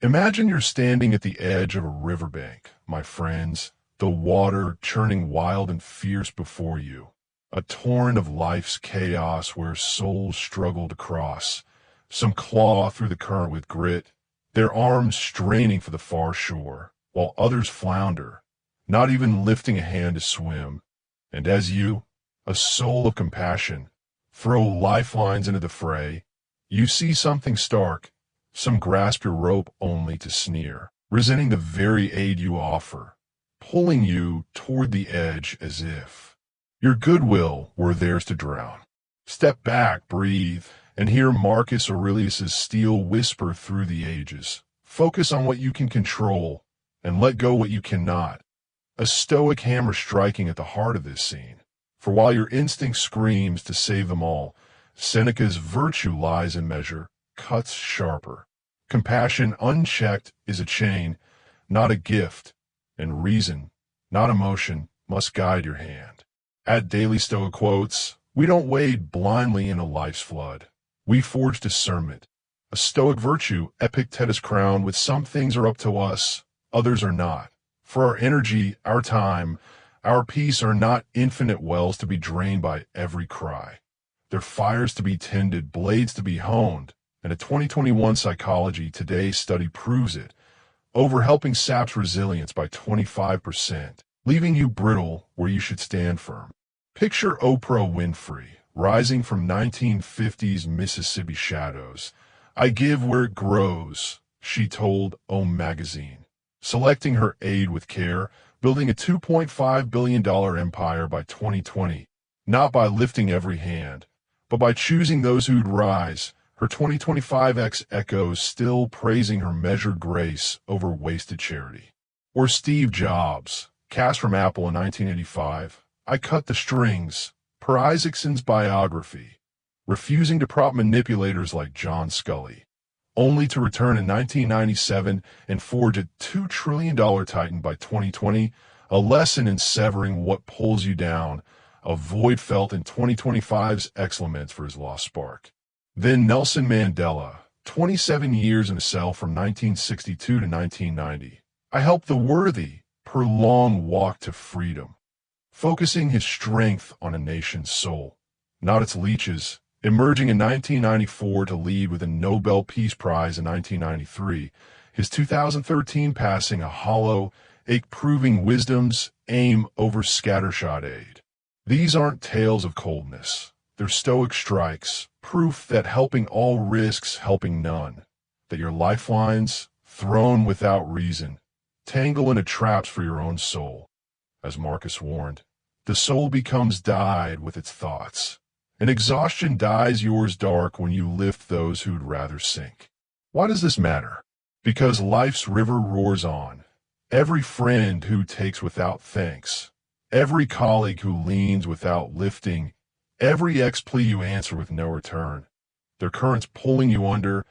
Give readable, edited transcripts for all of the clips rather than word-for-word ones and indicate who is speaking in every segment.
Speaker 1: Imagine you're standing at the edge of a riverbank, my friends, the water churning wild and fierce before you. A torrent of life's chaos where souls struggle to cross. Some claw through the current with grit, their arms straining for the far shore, while others flounder, not even lifting a hand to swim. And as you, a soul of compassion, throw lifelines into the fray, you see something stark. Some grasp your rope only to sneer, resenting the very aid you offer, pulling you toward the edge as if your goodwill were theirs to drown. Step back, breathe, and hear Marcus Aurelius's steel whisper through the ages. Focus on what you can control, and let go what you cannot. A stoic hammer striking at the heart of this scene. For while your instinct screams to save them all, Seneca's virtue lies in measure, cuts sharper. Compassion unchecked is a chain, not a gift, and reason, not emotion, must guide your hand. At Daily Stoic Quotes, we don't wade blindly into life's flood. We forge discernment. A stoic virtue Epictetus crowned with some things are up to us, others are not. For our energy, our time, our peace are not infinite wells to be drained by every cry. They're fires to be tended, blades to be honed, and a 2021 Psychology Today study proves it. Overhelping saps resilience by 25%, leaving you brittle where you should stand firm. Picture Oprah Winfrey, rising from 1950s Mississippi shadows. I give where it grows, she told O Magazine. Selecting her aid with care, building a $2.5 billion empire by 2020, not by lifting every hand, but by choosing those who'd rise. Her 2025X echoes still praising her measured grace over wasted charity. Or Steve Jobs, cast from Apple in 1985, I cut the strings, per Isaacson's biography, refusing to prop manipulators like John Scully, only to return in 1997 and forge a $2 trillion titan by 2020, a lesson in severing what pulls you down, a void felt in 2025's excellence for his lost spark. Then Nelson Mandela, 27 years in a cell from 1962 to 1990. I helped the worthy per long walk to freedom, focusing his strength on a nation's soul, not its leeches. Emerging in 1994 to lead with a Nobel Peace Prize in 1993, his 2013 passing a hollow, ache-proving wisdom's aim over scattershot aid. These aren't tales of coldness. They're stoic strikes, proof that helping all risks helping none, that your lifelines, thrown without reason, tangle into traps for your own soul. As Marcus warned, the soul becomes dyed with its thoughts, and exhaustion dyes yours dark when you lift those who'd rather sink. Why does this matter? Because life's river roars on. Every friend who takes without thanks, every colleague who leans without lifting, every ex-plea you answer with no return. Their currents pulling you under,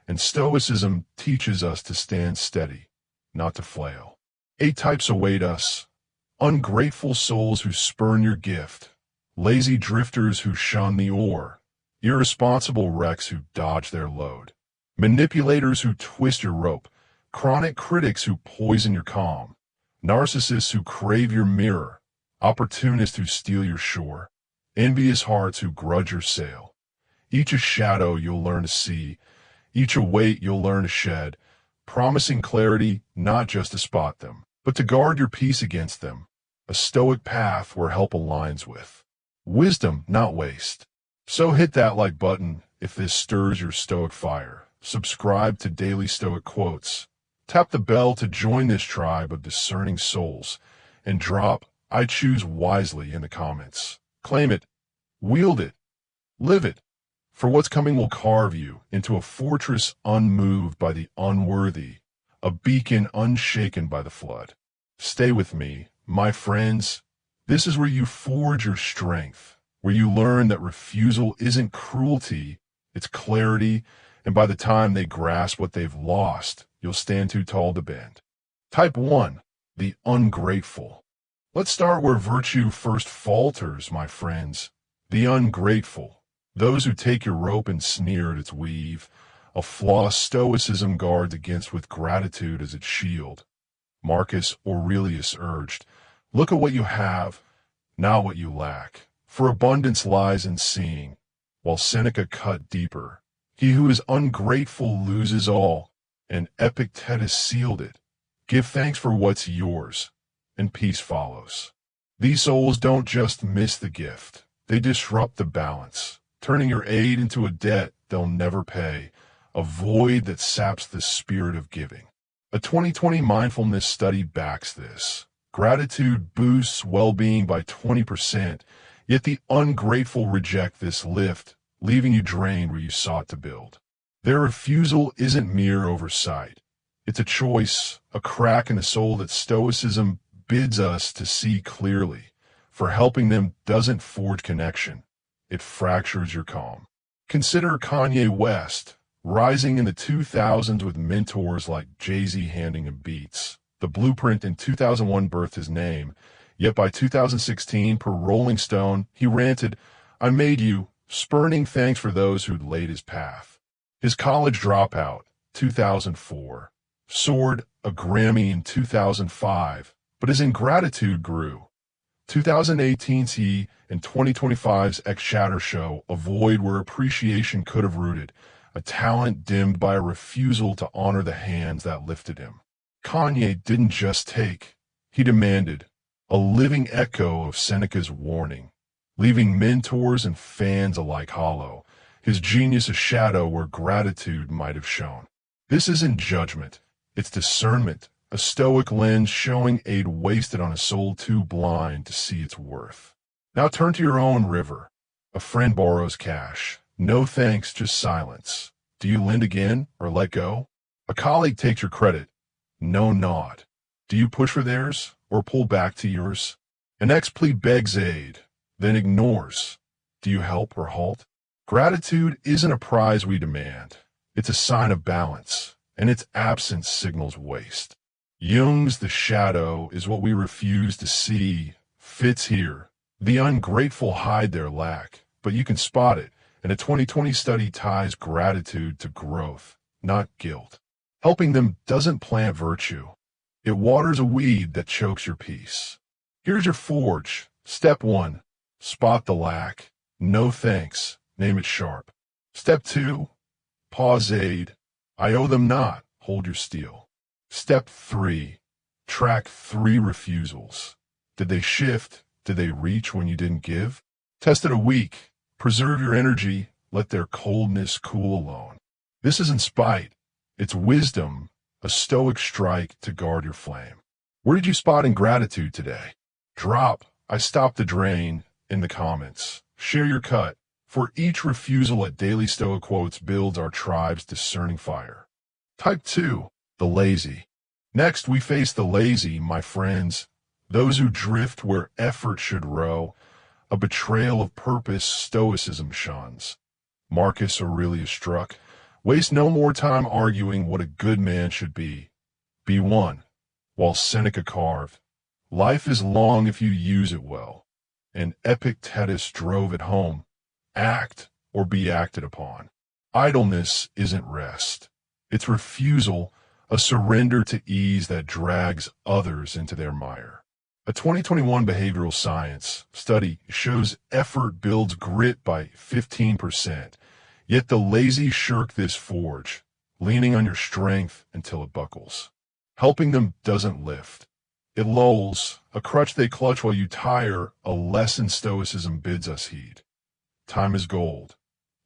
Speaker 1: and Stoicism teaches us to stand steady, not to flail. 8 types await us. Ungrateful souls who spurn your gift, lazy drifters who shun the oar, irresponsible wrecks who dodge their load, manipulators who twist your rope, chronic critics who poison your calm, narcissists who crave your mirror, opportunists who steal your shore, envious hearts who grudge your sail. Each a shadow you'll learn to see, each a weight you'll learn to shed, promising clarity not just to spot them, but to guard your peace against them, a stoic path where help aligns with wisdom, not waste. So hit that like button if this stirs your stoic fire. Subscribe to Daily Stoic Quotes. Tap the bell to join this tribe of discerning souls. And drop I choose wisely in the comments. Claim it, wield it, live it. For what's coming will carve you into a fortress unmoved by the unworthy, a beacon unshaken by the flood. Stay with me, my friends. This is where you forge your strength, where you learn that refusal isn't cruelty, it's clarity, and by the time they grasp what they've lost, you'll stand too tall to bend. Type 1, the ungrateful. Let's start where virtue first falters, my friends. The ungrateful, those who take your rope and sneer at its weave, a flaw Stoicism guards against with gratitude as its shield. Marcus Aurelius urged, "Look at what you have, not what you lack, for abundance lies in seeing," while Seneca cut deeper, "He who is ungrateful loses all," and Epictetus sealed it, "Give thanks for what's yours, and peace follows." These souls don't just miss the gift, they disrupt the balance, turning your aid into a debt they'll never pay, a void that saps the spirit of giving. A 2020 mindfulness study backs this. Gratitude boosts well-being by 20%, yet the ungrateful reject this lift, leaving you drained where you sought to build. Their refusal isn't mere oversight. It's a choice, a crack in the soul that Stoicism bids us to see clearly, for helping them doesn't forge connection. It fractures your calm. Consider Kanye West, rising in the 2000s with mentors like Jay-Z handing him beats. The Blueprint in 2001 birthed his name, yet by 2016, per Rolling Stone, he ranted, "I made you," spurning thanks for those who'd laid his path. His College Dropout, 2004, soared a Grammy in 2005, but his ingratitude grew. 2018's he and 2025's X-Shatter show, a void where appreciation could have rooted, a talent dimmed by a refusal to honor the hands that lifted him. Kanye didn't just take, he demanded, a living echo of Seneca's warning, leaving mentors and fans alike hollow, his genius a shadow where gratitude might have shone. This isn't judgment, it's discernment, a stoic lens showing aid wasted on a soul too blind to see its worth. Now turn to your own river. A friend borrows cash. No thanks, just silence. Do you lend again or let go? A colleague takes your credit. No nod. Do you push for theirs or pull back to yours? An ex-plebe begs aid, then ignores. Do you help or halt? Gratitude isn't a prize we demand. It's a sign of balance, and its absence signals waste. Jung's The Shadow is what we refuse to see fits here. The ungrateful hide their lack, but you can spot it, and a 2020 study ties gratitude to growth, not guilt. Helping them doesn't plant virtue. It waters a weed that chokes your peace. Here's your forge. Step 1. Spot the lack. No thanks. Name it sharp. Step 2. Pause aid. I owe them not. Hold your steel. Step 3. Track 3 refusals. Did they shift? Did they reach when you didn't give? Test it a week. Preserve your energy. Let their coldness cool alone. This isn't spite. It's wisdom, a stoic strike to guard your flame. Where did you spot ingratitude today? Drop "I stopped the drain" in the comments. Share your cut. For each refusal at Daily Stoic Quotes builds our tribe's discerning fire. Type 2. The lazy. Next, we face the lazy, my friends, those who drift where effort should row, a betrayal of purpose Stoicism shuns. Marcus Aurelius struck, waste no more time arguing what a good man should be. Be one, while Seneca carved, life is long if you use it well, and Epictetus drove it home, act or be acted upon. Idleness isn't rest, it's refusal, a surrender to ease that drags others into their mire. A 2021 behavioral science study shows effort builds grit by 15%, yet the lazy shirk this forge, leaning on your strength until it buckles. Helping them doesn't lift. It lulls, a crutch they clutch while you tire, a lesson Stoicism bids us heed. Time is gold,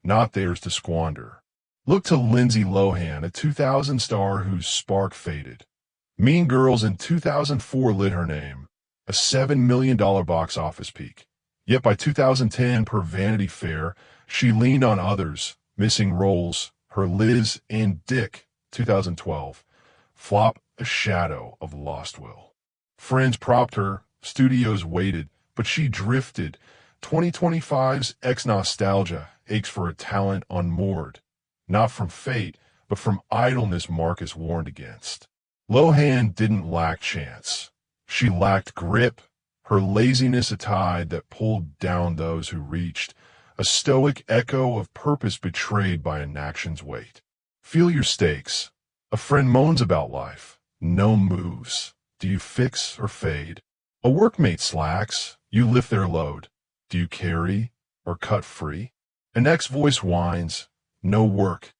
Speaker 1: not theirs to squander. Look to Lindsay Lohan, a 2000 star whose spark faded. Mean Girls in 2004 lit her name, a $7 million box office peak. Yet by 2010, per Vanity Fair, she leaned on others, missing roles. Her Liz and Dick, 2012, flop, a shadow of lost will. Friends propped her, studios waited, but she drifted. 2025's ex-nostalgia aches for a talent unmoored. Not from fate, but from idleness Marcus warned against. Lohan didn't lack chance. She lacked grip, her laziness a tide that pulled down those who reached, a stoic echo of purpose betrayed by inaction's weight. Feel your stakes. A friend moans about life. No moves. Do you fix or fade? A workmate slacks. You lift their load. Do you carry or cut free? An ex-voice whines. No work.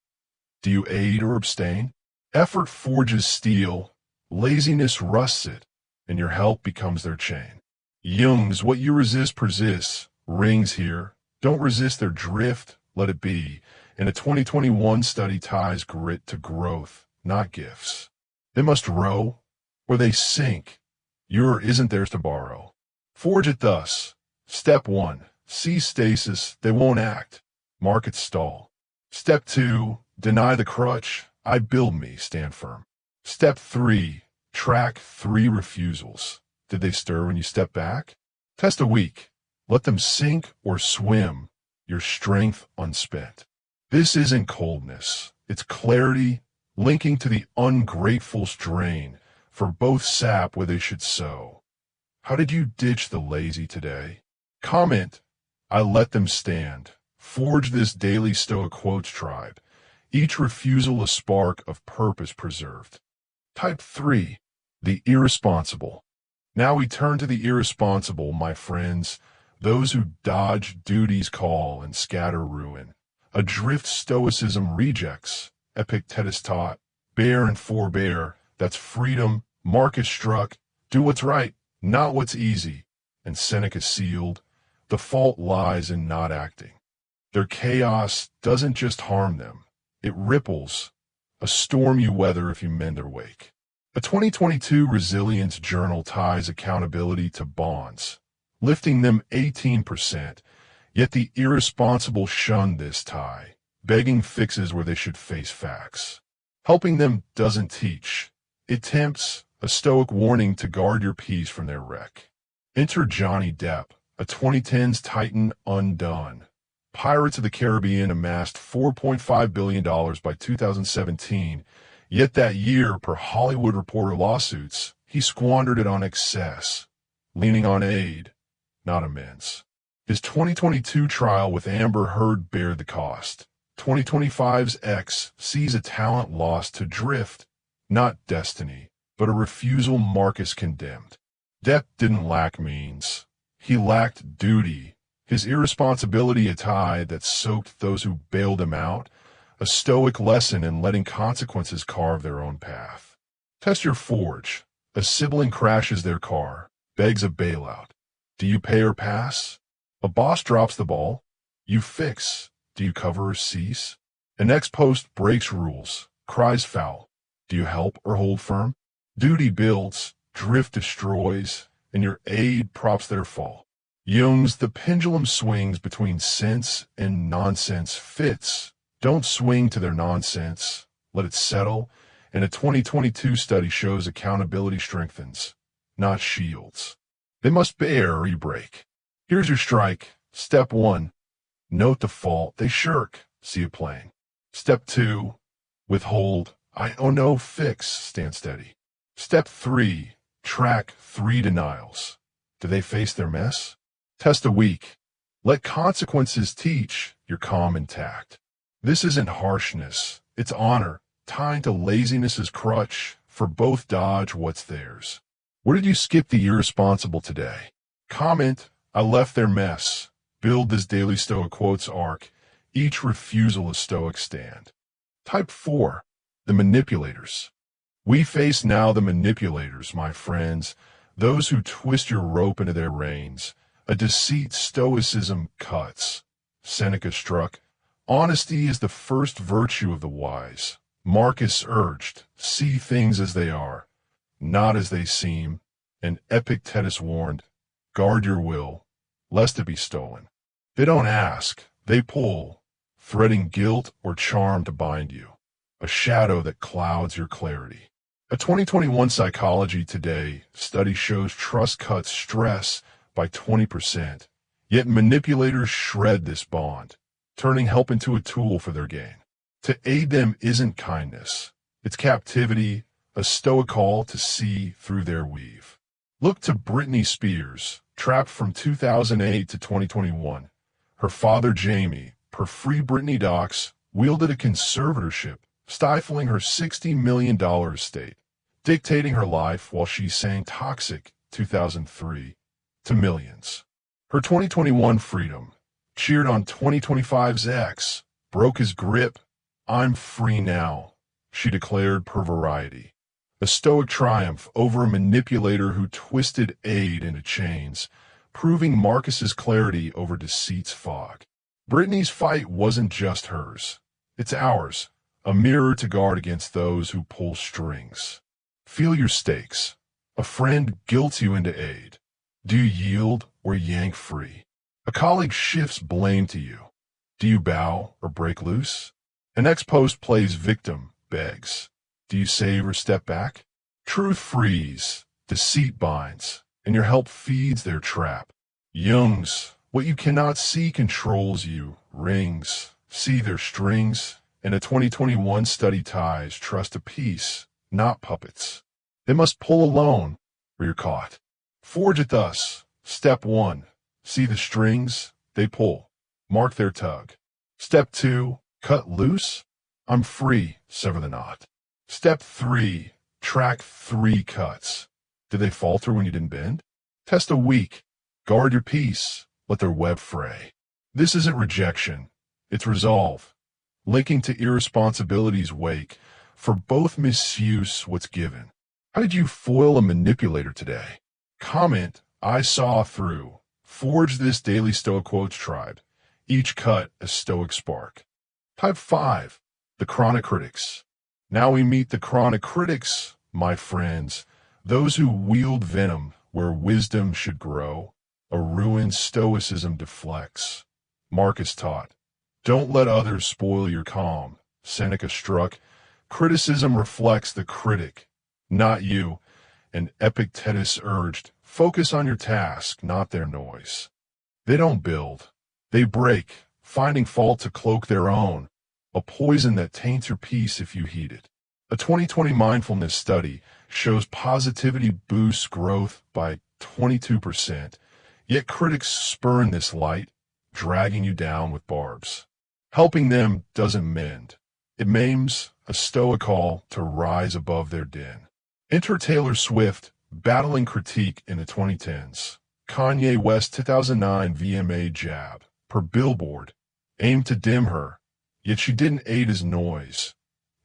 Speaker 1: Do you aid or abstain? Effort forges steel. Laziness rusts it, and your help becomes their chain. Jung's what you resist persists. Rings here. Don't resist their drift. Let it be. And a 2021 study ties grit to growth, not gifts. They must row, or they sink. Your isn't theirs to borrow. Forge it thus. Step 1. See stasis. They won't act. Market stall. Step 2. Deny the crutch. I build me. Stand firm. Step 3. Track 3 refusals. Did they stir when you step back? Test a week. Let them sink or swim. Your strength unspent. This isn't coldness. It's clarity, linking to the ungrateful's drain, for both sap where they should sow. How did you ditch the lazy today? Comment. I let them stand. Forge this daily Stoic quotes tribe. Each refusal a spark of purpose preserved. Type 3. The irresponsible. Now we turn to the irresponsible, my friends, those who dodge duty's call and scatter ruin. Adrift Stoicism rejects. Epictetus taught, bear and forbear, that's freedom. Marcus struck, do what's right, not what's easy. And Seneca sealed, the fault lies in not acting. Their chaos doesn't just harm them, it ripples, a storm you weather if you mend their wake. A 2022 Resilience Journal ties accountability to bonds, lifting them 18%, yet the irresponsible shun this tie, begging fixes where they should face facts. Helping them doesn't teach, it tempts, a Stoic warning to guard your peace from their wreck. Enter Johnny Depp, a 2010s Titan undone. Pirates of the Caribbean amassed $4.5 billion by 2017, yet that year, per Hollywood Reporter lawsuits, he squandered it on excess, leaning on aid, not amends. His 2022 trial with Amber Heard bared the cost. 2025's X sees a talent lost to drift, not destiny, but a refusal Marcus condemned. Depp didn't lack means. He lacked duty. His irresponsibility a tie that soaked those who bailed him out, a Stoic lesson in letting consequences carve their own path. Test your forge. A sibling crashes their car, begs a bailout. Do you pay or pass? A boss drops the ball. You fix. Do you cover or cease? An ex-post breaks rules, cries foul. Do you help or hold firm? Duty builds, drift destroys, and your aid props their fall. Jung's the pendulum swings between sense and nonsense fits. Don't swing to their nonsense. Let it settle. And a 2022 study shows accountability strengthens, not shields. They must bear or you break. Here's your strike. Step 1. Note the fault. They shirk. See it plain. Step 2. Withhold. Oh no, fix. Stand steady. Step 3. Track 3 denials. Do they face their mess? Test a week. Let consequences teach. You're calm and tact. This isn't harshness. It's honor. Tying to laziness's crutch. For both dodge what's theirs. Where did you skip the irresponsible today? Comment. I left their mess. Build this daily Stoic quotes arc. Each refusal a Stoic stand. Type 4. The manipulators. We face now the manipulators, my friends, those who twist your rope into their reins. A deceit Stoicism cuts. Seneca struck, honesty is the first virtue of the wise. Marcus urged, see things as they are, not as they seem. And Epictetus warned, guard your will, lest it be stolen. They don't ask, they pull, threading guilt or charm to bind you, a shadow that clouds your clarity. A 2021 Psychology Today study shows trust cuts stress by 20%, yet manipulators shred this bond, turning help into a tool for their gain. To aid them isn't kindness, it's captivity, a Stoic call to see through their weave. Look to Britney Spears, trapped from 2008 to 2021. Her father, Jamie, per Free Britney docs, wielded a conservatorship, stifling her $60 million estate, dictating her life while she sang Toxic 2003 to millions. Her 2021 freedom, cheered on 2025's X, broke his grip. I'm free now, she declared per Variety. A stoic triumph over a manipulator who twisted aid into chains, proving Marcus's clarity over deceit's fog. Brittany's fight wasn't just hers. It's ours, a mirror to guard against those who pull strings. Feel your stakes. A friend guilts you into aid. Do you yield or yank free? A colleague shifts blame to you. Do you bow or break loose? An ex-post plays victim, begs. Do you save or step back? Truth frees, deceit binds, and your help feeds their trap. Jung's, what you cannot see controls you, rings, see their strings, and a 2021 study ties trust to peace, not puppets. They must pull alone, or you're caught. Forge it thus. Step 1, see the strings, they pull. Mark their tug. Step 2, cut loose. I'm free, sever the knot. Step 3, track 3 cuts. Did they falter when you didn't bend? Test a week. Guard your peace. Let their web fray. This isn't rejection. It's resolve. Linking to irresponsibility's wake. For both misuse what's given. How did you foil a manipulator today? Comment, I saw through. Forge this daily Stoic Quotes tribe. Each cut a Stoic spark. Type 5, the chronic critics. Now we meet the chronic critics, my friends, those who wield venom where wisdom should grow. A ruined Stoicism deflects. Marcus taught, don't let others spoil your calm. Seneca struck, criticism reflects the critic, not you. And Epictetus urged, focus on your task, not their noise. They don't build, they break, finding fault to cloak their own. A poison that taints your peace if you heed it. A 2020 mindfulness study shows positivity boosts growth by 22%, yet critics spurn this light, dragging you down with barbs. Helping them doesn't mend. It maims, a Stoic call to rise above their den. Enter Taylor Swift, battling critique in the 2010s. Kanye West 2009 VMA jab, per Billboard, aimed to dim her, yet she didn't aid his noise.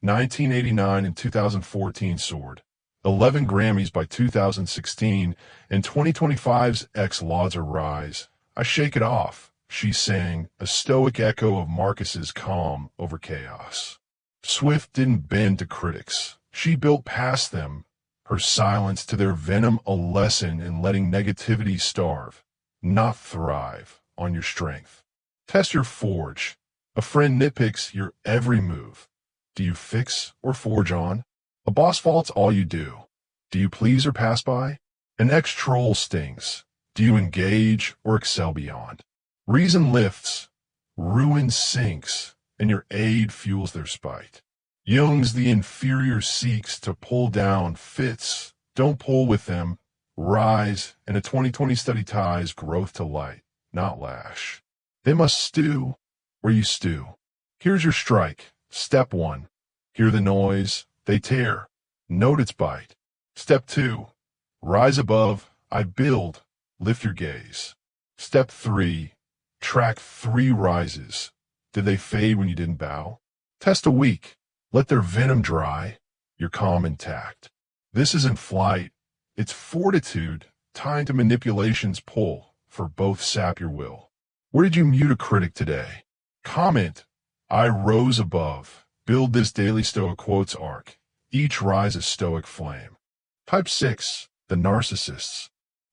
Speaker 1: 1989 and 2014 soared. 11 Grammys by 2016, and 2025's X lauds her rise. I shake it off, she sang, a stoic echo of Marcus's calm over chaos. Swift didn't bend to critics. She built past them, her silence to their venom a lesson in letting negativity starve, not thrive, on your strength. Test your forge. A friend nitpicks your every move. Do you fix or forge on? A boss faults all you do. Do you please or pass by? An ex-troll stings. Do you engage or excel beyond? Reason lifts, ruin sinks, and your aid fuels their spite. Jung's the inferior seeks to pull down fits. Don't pull with them. Rise, and a 2020 study ties growth to light, not lash. They must stew where you stew. Here's your strike. Step 1. Hear the noise. They tear. Note its bite. Step 2. Rise above. I build. Lift your gaze. Step 3. Track 3 rises. Did they fade when you didn't bow? Test a week. Let their venom dry. Your calm intact. This isn't flight. It's fortitude tied to manipulation's pull for both sap your will. Where did you mute a critic today? Comment, I rose above. Build this daily Stoic Quotes arc. Each rise a Stoic flame. Type 6, the Narcissists.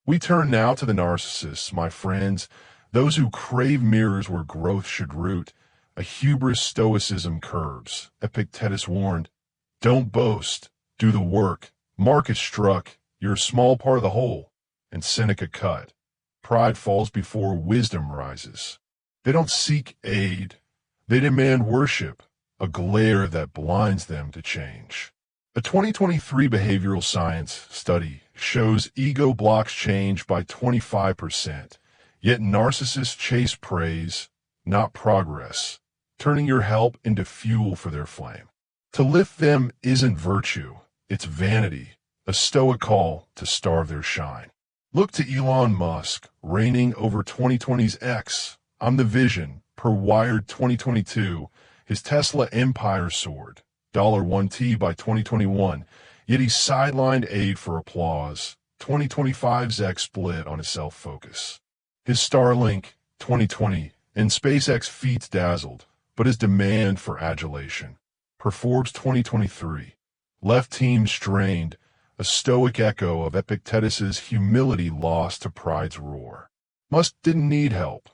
Speaker 1: We turn now to the Narcissists, my friends, those who crave mirrors where growth should root. A hubris Stoicism curbs. Epictetus warned, don't boast, do the work. Marcus struck, you're a small part of the whole. And Seneca cut. Pride falls before wisdom rises. They don't seek aid. They demand worship, a glare that blinds them to change. A 2023 behavioral science study shows ego blocks change by 25%, yet narcissists chase praise, not progress, turning your help into fuel for their flame. To lift them isn't virtue, it's vanity, a Stoic call to starve their shine. Look to Elon Musk, reigning over 2020's X. I'm the vision, per Wired 2022, his Tesla empire soared, $1T by 2021, yet he sidelined aid for applause. 2025's X split on his self-focus. His Starlink, 2020, and SpaceX feats dazzled, but his demand for adulation. Per Forbes 2023, left team strained, a Stoic echo of Epictetus's humility lost to pride's roar. Musk didn't need help.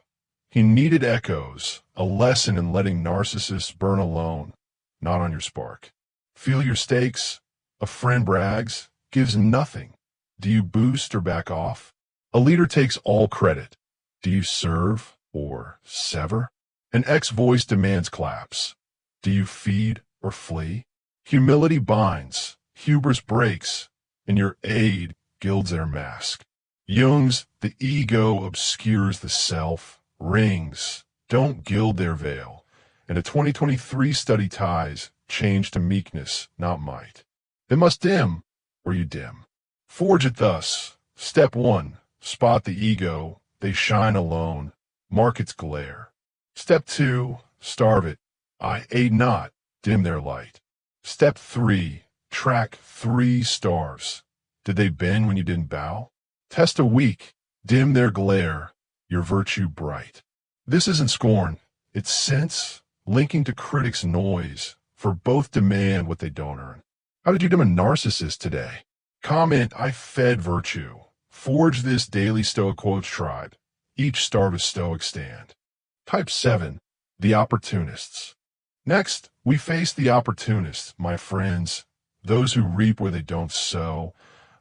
Speaker 1: He needed echoes, a lesson in letting narcissists burn alone, not on your spark. Feel your stakes? A friend brags, gives nothing. Do you boost or back off? A leader takes all credit. Do you serve or sever? An ex-voice demands claps. Do you feed or flee? Humility binds, hubris breaks, and your aid gilds their mask. Jung's "the ego obscures the self" rings, don't gild their veil, and a 2023 study ties change to meekness, not might. They must dim, or you dim. Forge it thus. Step 1, spot the ego, they shine alone, mark its glare. Step 2, starve it, I aid not, dim their light. Step 3, track 3 stars. Did they bend when you didn't bow? Test a week, dim their glare, your virtue bright. This isn't scorn, it's sense, linking to critics' noise, for both demand what they don't earn. How did you dim a narcissist today? Comment, I fed virtue. Forge this daily Stoic quotes tribe. Each starve a Stoic stand. Type 7, the Opportunists. Next, we face the Opportunists, my friends, those who reap where they don't sow.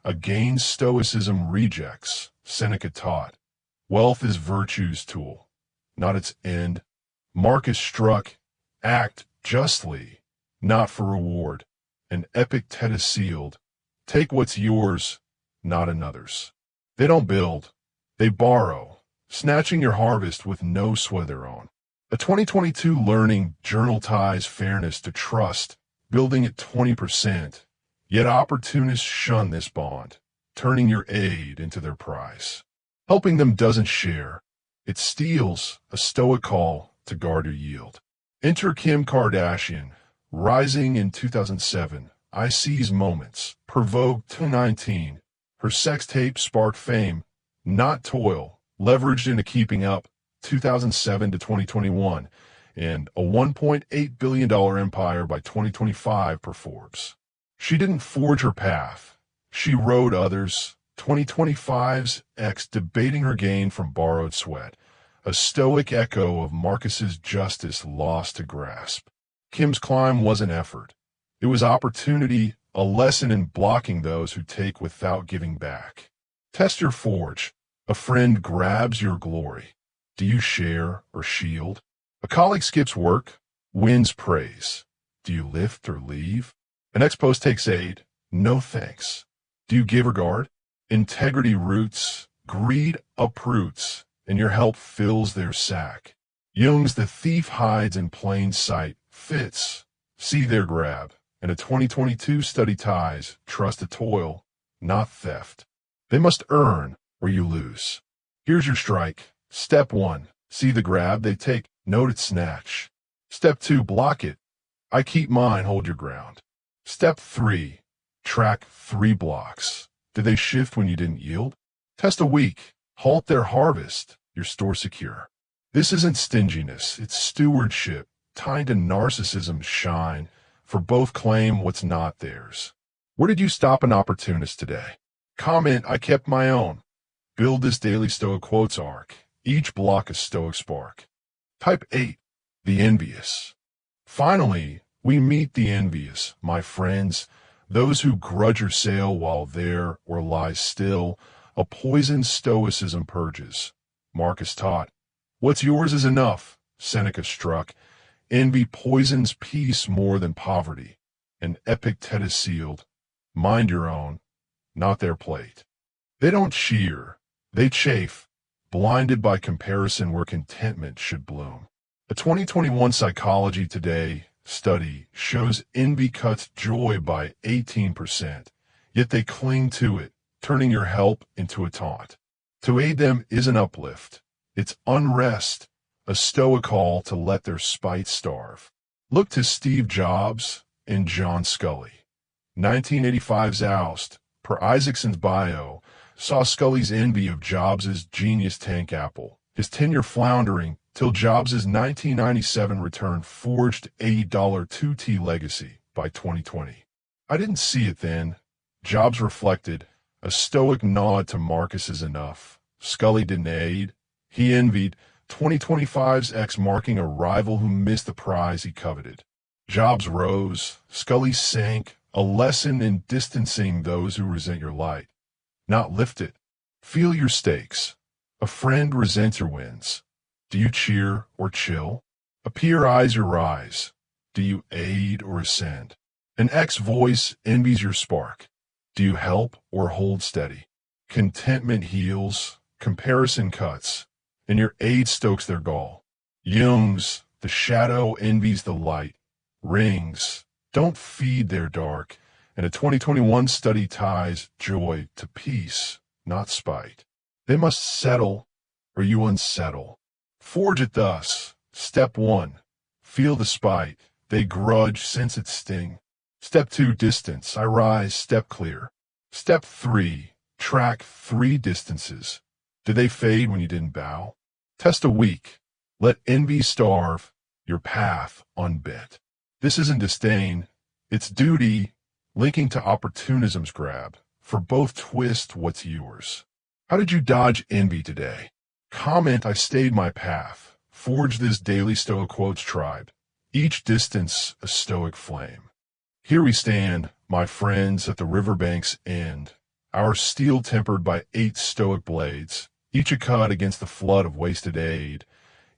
Speaker 1: Against Stoicism rejects, Seneca taught. Wealth is virtue's tool, not its end. Marcus struck, act justly, not for reward. And Epictetus sealed, take what's yours, not another's. They don't build, they borrow, snatching your harvest with no sweat of their own. A 2022 learning journal ties fairness to trust, building at 20%, yet opportunists shun this bond, turning your aid into their prize. Helping them doesn't share, it steals, a Stoic call to guard your yield. Enter Kim Kardashian, rising in 2007, I seize moments, per Vogue 219. Her sex tape sparked fame, not toil, leveraged into keeping up, 2007 to 2021, and a $1.8 billion empire by 2025 per Forbes. She didn't forge her path, she rode others. 2025's X debating her gain from borrowed sweat, a Stoic echo of Marcus's justice lost to grasp. Kim's climb wasn't effort. It was opportunity, a lesson in blocking those who take without giving back. Test your forge. A friend grabs your glory. Do you share or shield? A colleague skips work, wins praise. Do you lift or leave? An ex-post takes aid. No thanks. Do you give or guard? Integrity roots, greed uproots, and your help fills their sack. Jung's "the thief hides in plain sight" fits. See their grab. And a 2022 study ties trust to toil, not theft. They must earn or you lose. Here's your strike. Step 1, see the grab they take, note it snatch. Step 2, block it. I keep mine, hold your ground. Step 3, track 3 blocks. Did they shift when you didn't yield? Test a week, halt their harvest, your store secure. This isn't stinginess, it's stewardship, tied to narcissism's shine, for both claim what's not theirs. Where did you stop an opportunist today? Comment, I kept my own. Build this daily Stoic quotes arc, each block a Stoic spark. Type 8, the envious. Finally, we meet the envious, my friends, those who grudge your sale while there or lie still, a poisoned Stoicism purges. Marcus taught, what's yours is enough, Seneca struck. Envy poisons peace more than poverty, and Epictetus sealed, mind your own, not their plate. They don't cheer, they chafe, blinded by comparison where contentment should bloom. A 2021 Psychology Today study shows envy cuts joy by 18%, yet they cling to it, turning your help into a taunt. To aid them is an uplift. It's unrest, a Stoic call to let their spite starve. Look to Steve Jobs and John Scully. 1985's oust, per Isaacson's bio, saw Scully's envy of Jobs' genius tank Apple, his tenure floundering, till Jobs' 1997 return forged $80 2T legacy by 2020. I didn't see it then. Jobs reflected, a Stoic nod to Marcus is enough. Scully didn't aid. He envied, 2025's X marking a rival who missed the prize he coveted. Jobs rose, Scully sank, a lesson in distancing those who resent your light. Not lift it. Feel your stakes. A friend resents your wins. Do you cheer or chill? A peer eyes your rise. Do you aid or ascend? An X voice envies your spark. Do you help or hold steady? Contentment heals, comparison cuts, and your aid stokes their gall. Jung's, the shadow envies the light. Rings, don't feed their dark, and a 2021 study ties joy to peace, not spite. They must settle, or you unsettle. Forge it thus. Step 1. Feel the spite. They grudge, sense its sting. Step 2. Distance. I rise, step clear. Step 3. Track 3 distances. Did they fade when you didn't bow? Test a week. Let envy starve, your path unbent. This isn't disdain, it's duty, linking to opportunism's grab. For both twist what's yours. How did you dodge envy today? Comment, I stayed my path. Forge this daily Stoic quotes tribe. Each distance a Stoic flame. Here we stand, my friends, at the riverbank's end. Our steel tempered by 8 Stoic blades. Each a cut against the flood of wasted aid.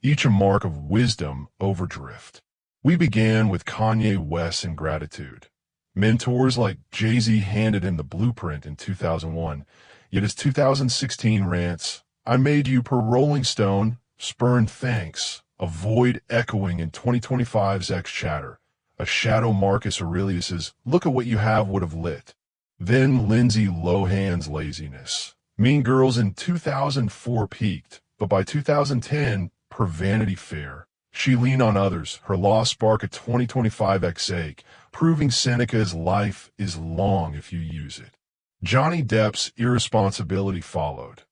Speaker 1: Each a mark of wisdom over drift. We began with Kanye West and gratitude. Mentors like Jay-Z handed him the blueprint in 2001. Yet his 2016 rants, I made you per Rolling Stone, spurned thanks, a void echoing in 2025's X chatter. A shadow Marcus Aurelius's, look at what you have would have lit. Then Lindsay Lohan's laziness. Mean Girls in 2004 peaked, but by 2010, per Vanity Fair, she leaned on others, her law spark a 2025 X-ache, proving Seneca's life is long if you use it. Johnny Depp's irresponsibility followed.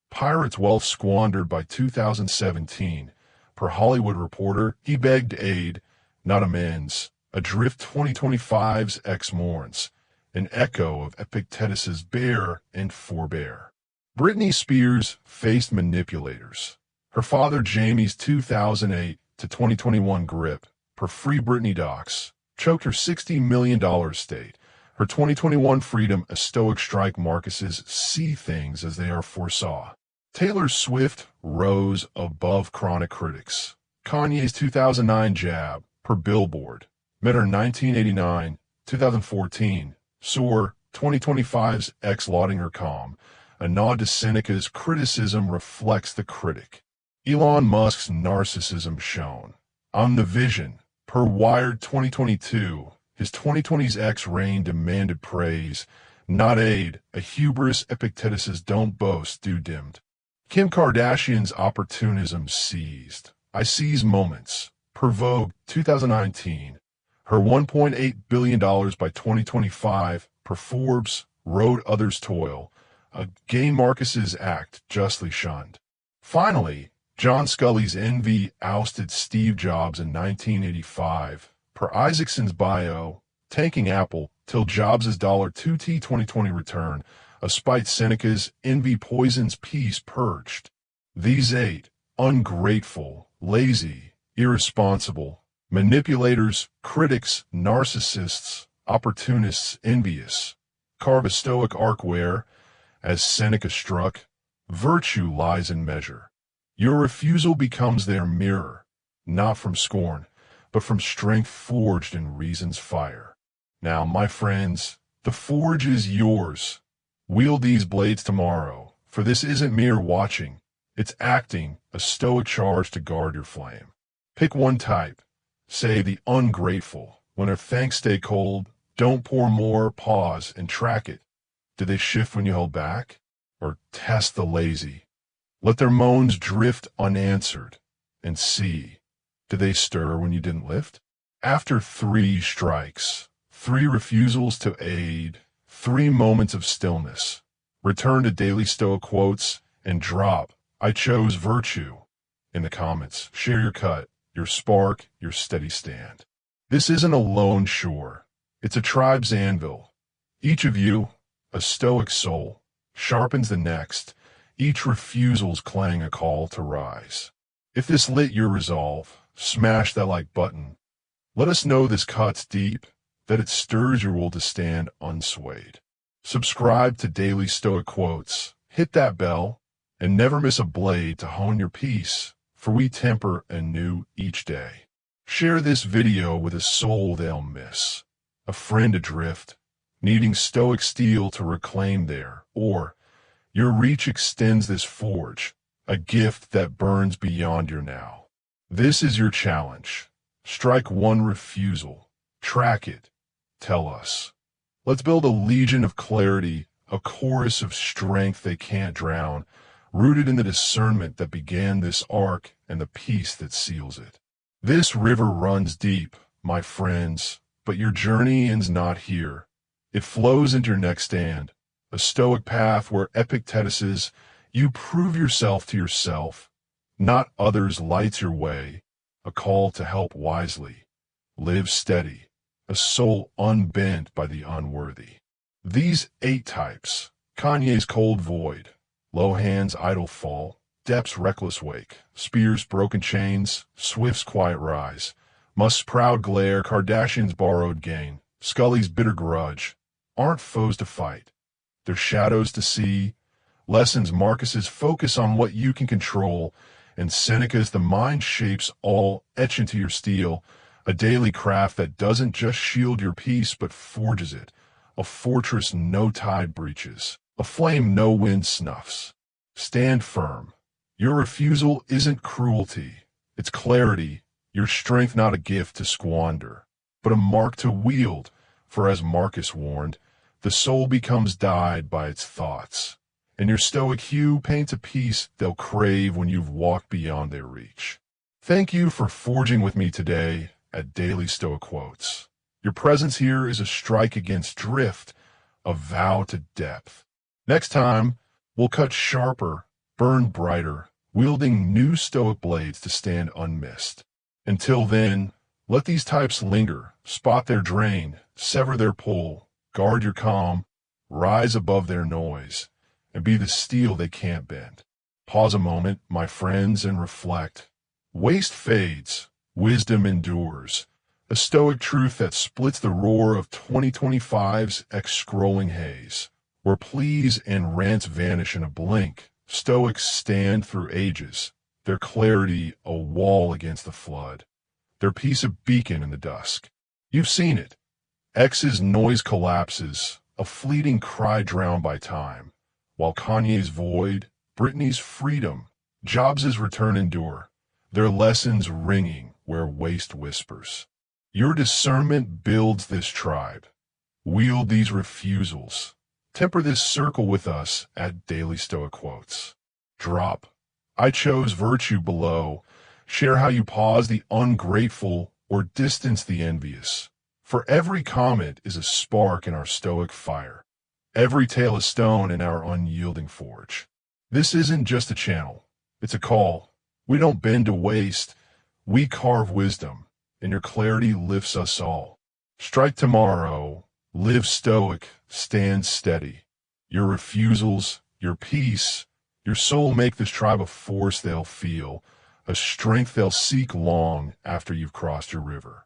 Speaker 1: Pirates' wealth squandered by 2017. Per Hollywood Reporter, he begged aid, not amends. Adrift 2025's X mourns, an echo of Epictetus's bear and forbear. Britney Spears faced manipulators. Her father Jamie's 2008 to 2021 grip, per Free Britney docs, choked her $60 million estate. Her 2021 freedom, a Stoic strike Marcus's see things as they are foresaw. Taylor Swift rose above chronic critics. Kanye's 2009 jab, per Billboard, met her 1989, 2014, soar 2025's X lauding her calm. A nod to Seneca's criticism reflects the critic. Elon Musk's narcissism shown. I'm the vision. Per Wired 2022, his 2020's X reign demanded praise, not aid, a hubris Epictetus's don't boast do dimmed. Kim Kardashian's opportunism seized. I seize moments. Per Vogue 2019, her $1.8 billion by 2025, per Forbes, rode others' toil, a gay Marcus's act justly shunned. Finally, John Scully's envy ousted Steve Jobs in 1985. Per Isaacson's bio, tanking Apple till Jobs' $2T 2020 return, a spite Seneca's envy poisons peace purged. These 8, ungrateful, lazy, irresponsible, manipulators, critics, narcissists, opportunists, envious, carve a Stoic arc where, as Seneca struck, virtue lies in measure. Your refusal becomes their mirror, not from scorn, but from strength forged in reason's fire. Now, my friends, the forge is yours. Wield these blades tomorrow, for this isn't mere watching, it's acting, a Stoic charge to guard your flame. Pick one type, Say the ungrateful. When their thanks stay cold, don't pour more, pause, and track it. Did they shift when you held back? Or test the lazy. Let their moans drift unanswered, and see, did they stir when you didn't lift? After 3 strikes, 3 refusals to aid, 3 moments of stillness, return to Daily Stoic quotes and drop "I chose virtue" in the comments. Share your cut, your spark, your steady stand. This isn't a lone shore. It's a tribe's anvil. Each of you, a Stoic soul, sharpens the next, each refusal's clang a call to rise. If this lit your resolve, smash that like button. Let us know this cuts deep, that it stirs your will to stand unswayed. Subscribe to Daily Stoic Quotes, hit that bell, and never miss a blade to hone your peace, for we temper anew each day. Share this video with a soul they'll miss, a friend adrift, needing Stoic steel to reclaim their, or your reach extends this forge, a gift that burns beyond your now. This is your challenge. Strike 1 refusal. Track it. Tell us. Let's build a legion of clarity, a chorus of strength they can't drown, rooted in the discernment that began this arc and the peace that seals it. This river runs deep, my friends, but your journey ends not here. It flows into your next stand, a Stoic path where Epictetus' "you prove yourself to yourself, not others" lights your way, a call to help wisely, live steady, a soul unbent by the unworthy. These 8 types, Kanye's cold void, Lohan's idle fall, Depp's reckless wake, Spears' broken chains, Swift's quiet rise, Musk's proud glare, Kardashian's borrowed gain, Scully's bitter grudge, aren't foes to fight. They're shadows to see, lessons Marcus's focus on what you can control, and Seneca's the mind shapes all etch into your steel, a daily craft that doesn't just shield your peace but forges it, a fortress no tide breaches, a flame no wind snuffs. Stand firm. Your refusal isn't cruelty, it's clarity, your strength not a gift to squander, but a mark to wield, for as Marcus warned, the soul becomes dyed by its thoughts, and your Stoic hue paints a peace they'll crave when you've walked beyond their reach. Thank you for forging with me today at Daily Stoic Quotes. Your presence here is a strike against drift, a vow to depth. Next time, we'll cut sharper, burn brighter, wielding new Stoic blades to stand unmissed. Until then, let these types linger, spot their drain, sever their pull, guard your calm, rise above their noise, and be the steel they can't bend. Pause a moment, my friends, and reflect. Waste fades, wisdom endures, a Stoic truth that splits the roar of 2025's X-scrolling haze, where pleas and rants vanish in a blink. Stoics stand through ages, their clarity a wall against the flood, their peace a beacon in the dusk. You've seen it. X's noise collapses, a fleeting cry drowned by time, while Kanye's void, Britney's freedom, Jobs' return endure, their lessons ringing where waste whispers. Your discernment builds this tribe. Wield these refusals. Temper this circle with us at Daily Stoic Quotes. Drop "I chose virtue" below. Share how you pause the ungrateful or distance the envious. For every comment is a spark in our Stoic fire. Every tale a stone in our unyielding forge. This isn't just a channel. It's a call. We don't bend to waste. We carve wisdom, and your clarity lifts us all. Strike tomorrow. Live Stoic, stand steady. Your refusals, your peace, your soul make this tribe a force they'll feel, a strength they'll seek long after you've crossed your river.